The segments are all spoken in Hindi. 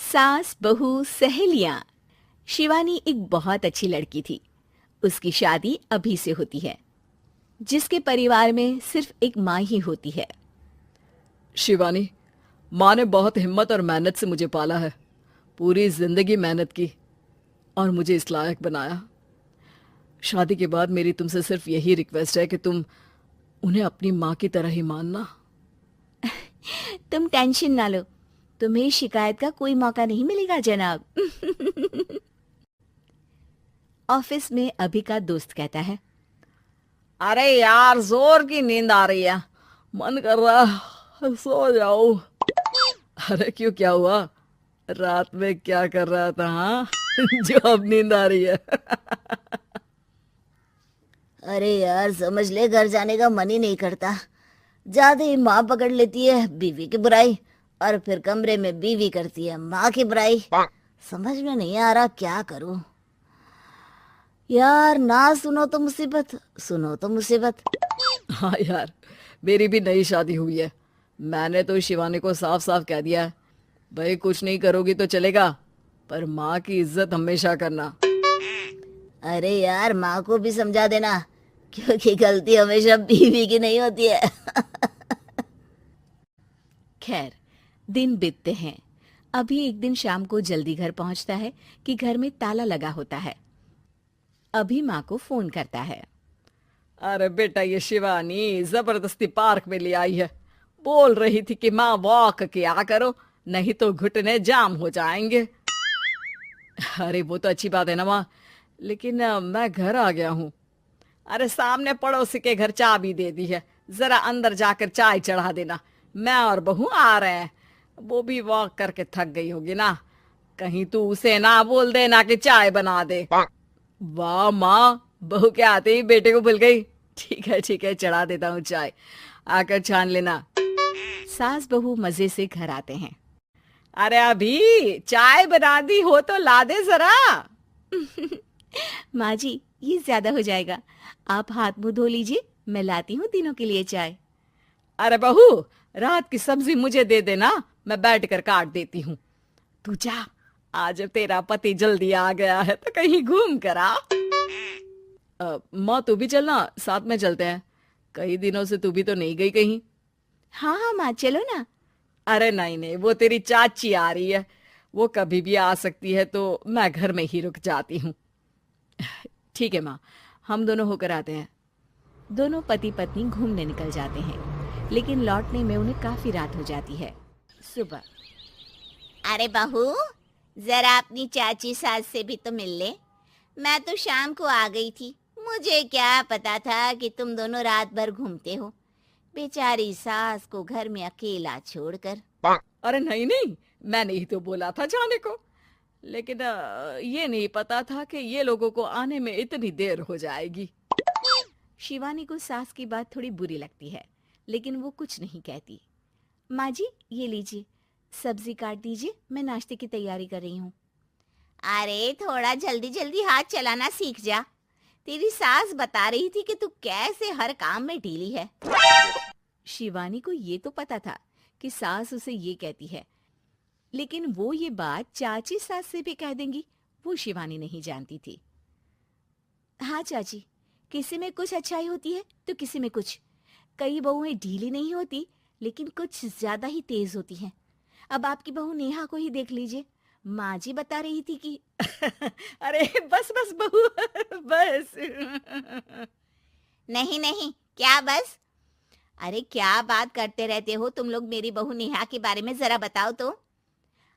सास बहू सहेलियां। शिवानी एक बहुत अच्छी लड़की थी। उसकी शादी अभी से होती है, जिसके परिवार में सिर्फ एक माँ ही होती है। शिवानी, माँ ने बहुत हिम्मत और मेहनत से मुझे पाला है। पूरी जिंदगी मेहनत की और मुझे इस लायक बनाया। शादी के बाद मेरी तुमसे सिर्फ यही रिक्वेस्ट है कि तुम उन्हें अपनी माँ की तरह ही मानना। तुम टेंशन ना लो, तुम्हें शिकायत का कोई मौका नहीं मिलेगा जनाब। ऑफिस में अभी का दोस्त कहता है, अरे यार, जोर की नींद आ रही है, मन कर रहा है सो जाओ। अरे क्यों, क्या हुआ? रात में क्या कर रहा था? हाँ जो अब नींद आ रही है। अरे यार, समझ ले, घर जाने का मन ही नहीं करता। ज्यादा ही माँ पकड़ लेती है बीवी की बुराई, और फिर कमरे में बीवी करती है माँ की बुराई। समझ में नहीं आ रहा क्या करूं। यार, ना सुनो तो मुसीबत, सुनो तो मुसीबत। हाँ यार, मेरी भी नई शादी हुई है। मैंने तो शिवानी को साफ साफ कह दिया है, भाई कुछ नहीं करोगी तो चलेगा, पर माँ की इज्जत हमेशा करना। अरे यार, माँ को भी समझा देना, क्योंकि गलती हमेशा बीवी की नहीं होती है। खैर, दिन बीतते हैं। अभी एक दिन शाम को जल्दी घर पहुंचता है कि घर में ताला लगा होता है। अभी माँ को फोन करता है। अरे बेटा, ये शिवानी जबरदस्ती पार्क में ले आई है। बोल रही थी कि माँ वॉक किया करो, नहीं तो घुटने जाम हो जाएंगे। अरे वो तो अच्छी बात है ना माँ, लेकिन मैं घर आ गया हूँ। अरे सामने पड़ोसी के घर चाबी दे दी है, जरा अंदर जाकर चाय चढ़ा देना। मैं और बहू आ रहे हैं। वो भी वॉक करके थक गई होगी ना, कहीं तू उसे ना बोल देना कि चाय बना दे। वाह माँ, बहू के आते ही बेटे को भूल गई। ठीक है, चढ़ा देता हूँ चाय, आकर छान लेना। सास बहू मजे से घर आते हैं। अरे अभी चाय बना दी हो तो ला दे जरा। माँ जी, ये ज्यादा हो जाएगा, आप हाथ मुंह धो लीजिए, मैं लाती हूँ तीनों के लिए चाय। अरे बहू, रात की सब्जी मुझे दे देना, मैं बैठ कर काट देती हूँ। तू जा, आज तेरा पति जल्दी आ गया है तो कहीं घूम कर आ। माँ तू भी चलना, साथ में चलते हैं। कई दिनों से तू भी तो नहीं गई कहीं। हाँ हाँ माँ, चलो ना। अरे नहीं नहीं, वो तेरी चाची आ रही है, वो कभी भी आ सकती है, तो मैं घर में ही रुक जाती हूँ। ठीक है माँ, हम दोनों होकर आते हैं। दोनों पति पत्नी घूमने निकल जाते हैं, लेकिन लौटने में उन्हें काफी रात हो जाती है। सुबह, अरे बहू, जरा अपनी चाची सास से भी तो मिल ले। मैं तो शाम को आ गई थी, मुझे क्या पता था कि तुम दोनों रात भर घूमते हो, बेचारी सास को घर में अकेला छोड़कर। अरे नहीं नहीं, मैंने ही तो बोला था जाने को, लेकिन ये नहीं पता था कि ये लोगों को आने में इतनी देर हो जाएगी। शिवानी को सास की बात थोड़ी बुरी लगती है, लेकिन वो कुछ नहीं कहती। माँ जी, ये लीजिए, सब्जी काट दीजिए, मैं नाश्ते की तैयारी कर रही हूँ। अरे थोड़ा जल्दी जल्दी हाथ चलाना सीख जा। तेरी सास बता रही थी कि तू कैसे हर काम में ढीली है। शिवानी को ये तो पता था कि सास उसे ये कहती है, लेकिन वो ये बात चाची सास से भी कह देंगी, वो शिवानी नहीं जानती थी। हाँ चाची, किसी में कुछ अच्छाई होती है तो किसी में कुछ। कई बहुएं ढीली नहीं होती, लेकिन कुछ ज्यादा ही तेज होती हैं। अब आपकी बहू नेहा को ही देख लीजिए, माँ जी बता रही थी कि अरे बस बस बहू, बस। नहीं नहीं, क्या बस? अरे क्या बात करते रहते हो तुम लोग मेरी बहू नेहा के बारे में, जरा बताओ तो।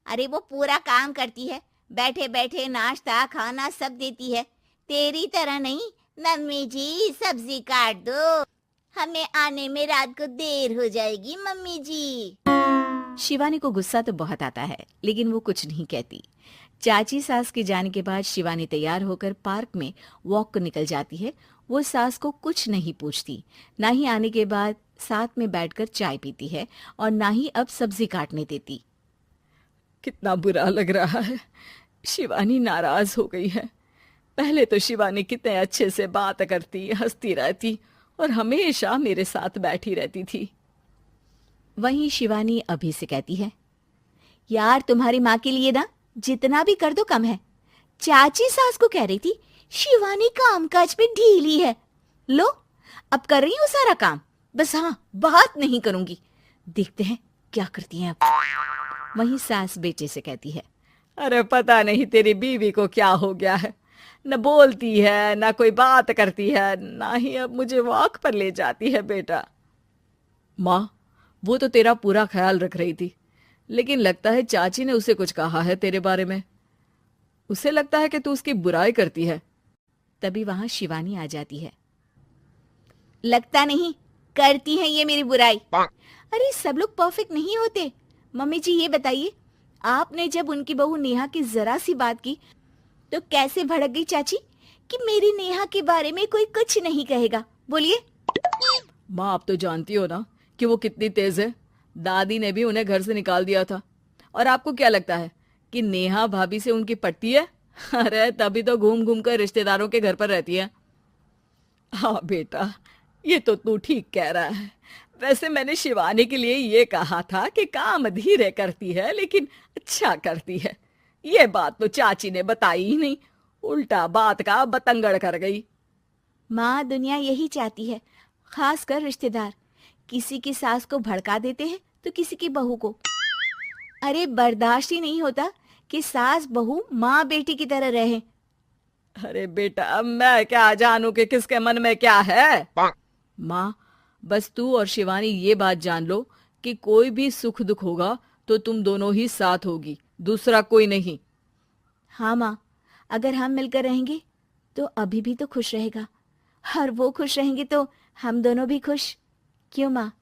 अरे वो पूरा काम करती है, बैठे बैठे नाश्ता खाना सब देती है। तेरी तरह नहीं, मम्मी जी सब्जी काट दो, हमें आने में रात को देर हो जाएगी मम्मी जी। शिवानी को गुस्सा तो बहुत आता है, लेकिन वो कुछ नहीं कहती। चाची सास के जाने के बाद शिवानी तैयार होकर पार्क में वॉक को निकल जाती है। वो सास को कुछ नहीं पूछती, ना ही आने के बाद साथ में बैठकर चाय पीती है, और ना ही अब सब्जी काटने देती। कितना बुरा लग रहा है, शिवानी नाराज हो गई है। पहले तो शिवानी कितने अच्छे से बात करती, हंसती रहती और हमेशा मेरे साथ बैठी रहती थी। वहीं शिवानी अभी से कहती है, यार तुम्हारी माँ के लिए ना जितना भी कर दो कम है। चाची सास को कह रही थी शिवानी कामकाज पे ढीली है। लो अब कर रही हूँ सारा काम, बस हाँ बात नहीं करूंगी। देखते हैं क्या करती हैं अब। वहीं सास बेटे से कहती है, अरे पता नहीं तेरी बीवी को क्या हो गया है, न बोलती है न कोई बात करती है, ना ही अब मुझे वॉक पर ले जाती है बेटा। माँ, वो तो तेरा पूरा ख्याल रख रही थी, लेकिन लगता है चाची ने उसे कुछ कहा है तेरे बारे में। उसे लगता है कि तू उसकी बुराई करती है। तभी वहां शिवानी आ जाती है। लगता नहीं, करती है ये मेरी बुराई। अरे सब लोग परफेक्ट नहीं होते। मम्मी जी ये बताइए, आपने जब उनकी बहू नेहा की जरा सी बात की तो कैसे भड़क गई चाची कि मेरी नेहा के बारे में कोई कुछ नहीं कहेगा। बोलिए। माँ, आप तो जानती हो ना कि वो कितनी तेज है। दादी ने भी उन्हें घर से निकाल दिया था। और आपको क्या लगता है कि नेहा भाभी से उनकी पटती है? अरे तभी तो घूम घूम कर रिश्तेदारों के घर पर रहती है। हाँ बेटा, ये तो तू ठीक कह रहा है। वैसे मैंने शिवानी के लिए ये कहा था कि काम धीरे करती है लेकिन अच्छा करती है। ये बात तो चाची ने बताई ही नहीं, उल्टा बात का बतंगड़ कर गई। माँ, दुनिया यही चाहती है, खासकर रिश्तेदार। किसी की सास को भड़का देते हैं तो किसी की बहू को। अरे बर्दाश्त ही नहीं होता कि सास बहू माँ बेटी की तरह रहे। अरे बेटा, मैं क्या जानूं कि किसके मन में क्या है। माँ, बस तू और शिवानी ये बात जान लो कि कोई भी सुख दुख होगा तो तुम दोनों ही साथ होगी, दूसरा कोई नहीं। हाँ माँ, अगर हम मिलकर रहेंगे तो अभी भी तो खुश रहेगा, और वो खुश रहेंगे तो हम दोनों भी खुश। क्यों माँ?